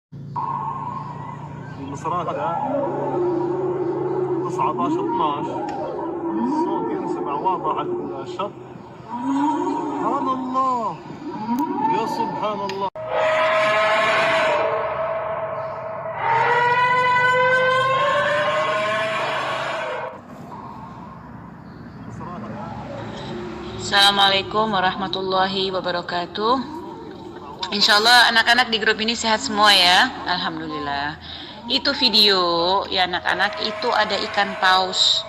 المصرات 19 12 الصوت ينسمع واضح على الشط. سبحان الله، يا سبحان الله. Assalamualaikum warahmatullahi wabarakatuh. Insya Allah anak-anak di grup ini sehat semua ya. Alhamdulillah. Itu video ya anak-anak, itu ada ikan paus.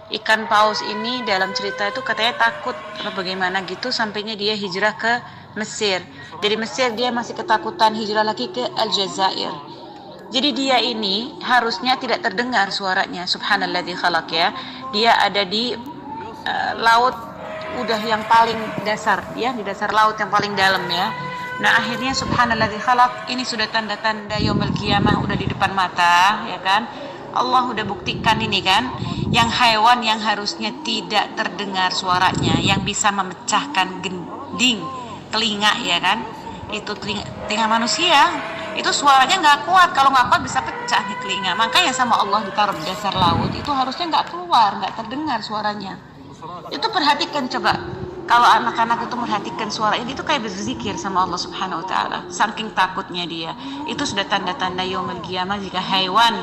Ikan paus ini dalam cerita itu katanya takut bagaimana gitu, sampainya dia hijrah ke Mesir. Dari Mesir dia masih ketakutan, hijrah lagi ke Aljazair. Jadi dia ini harusnya tidak terdengar suaranya. Subhanalladzi khalaq ya. Dia ada di laut udah yang paling dasar ya, di dasar laut yang paling dalam ya. Nah akhirnya subhanalladzi khalaq, ini sudah tanda-tanda yaumul qiyamah udah di depan mata ya kan. Allah udah buktikan ini kan, yang hewan yang harusnya tidak terdengar suaranya, yang bisa memecahkan gending telinga ya kan, itu telinga manusia itu suaranya nggak kuat, kalau nggak kuat bisa pecah nih telinga. Makanya sama Allah ditaruh di dasar laut, itu harusnya nggak keluar, nggak terdengar suaranya. Itu perhatikan coba, kalau anak-anak itu merhatikan suara ini, itu kayak berzikir sama Allah Subhanahu Wa Taala, saking takutnya dia. Itu sudah tanda-tanda yaumul qiyamah jika hewan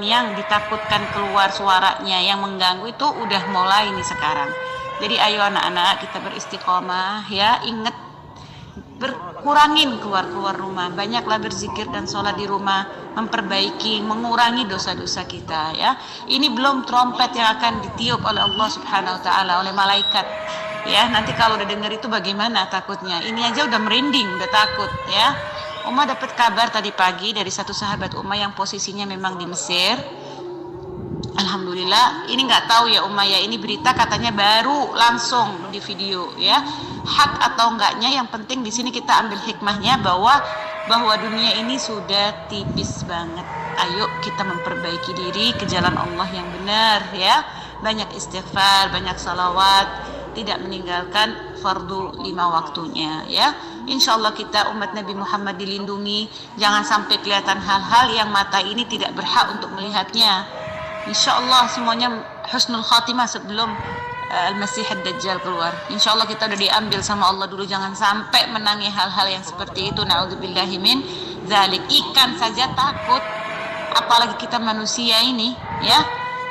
yang ditakutkan keluar suaranya yang mengganggu itu udah mulai nih sekarang. Jadi ayo anak-anak kita beristiqomah ya, ingat berkurangin keluar rumah, banyaklah berzikir dan sholat di rumah, memperbaiki, mengurangi dosa-dosa kita ya. Ini belum trompet yang akan ditiup oleh Allah Subhanahu Wa Taala, oleh malaikat ya. Nanti kalau udah dengar itu bagaimana takutnya. Ini aja udah merinding, udah takut ya. Uma dapat kabar tadi pagi dari satu sahabat Uma yang posisinya memang di Mesir. Alhamdulillah, ini nggak tahu ya Uma ya, ini berita katanya baru langsung di video ya. Hak atau enggaknya, yang penting di sini kita ambil hikmahnya bahwa dunia ini sudah tipis banget. Ayo kita memperbaiki diri ke jalan Allah yang benar ya. Banyak istighfar, banyak salawat, tidak meninggalkan fardu 5 waktunya ya. Insya Allah kita umat Nabi Muhammad dilindungi, jangan sampai kelihatan hal-hal yang mata ini tidak berhak untuk melihatnya. Insya Allah semuanya husnul khatimah sebelum Al-Masih Ad-Dajjal keluar. Insya Allah kita udah diambil sama Allah dulu, jangan sampai menangi hal-hal yang seperti itu. Na'udzubillahi min dzalik. Ikan saja takut, apalagi kita manusia ini ya.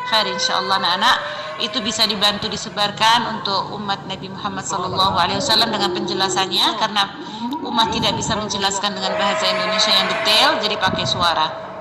Khair insya Allah anak-anak. Itu bisa dibantu disebarkan untuk umat Nabi Muhammad SAW dengan penjelasannya, karena umat tidak bisa menjelaskan dengan bahasa Indonesia yang detail, jadi pakai suara.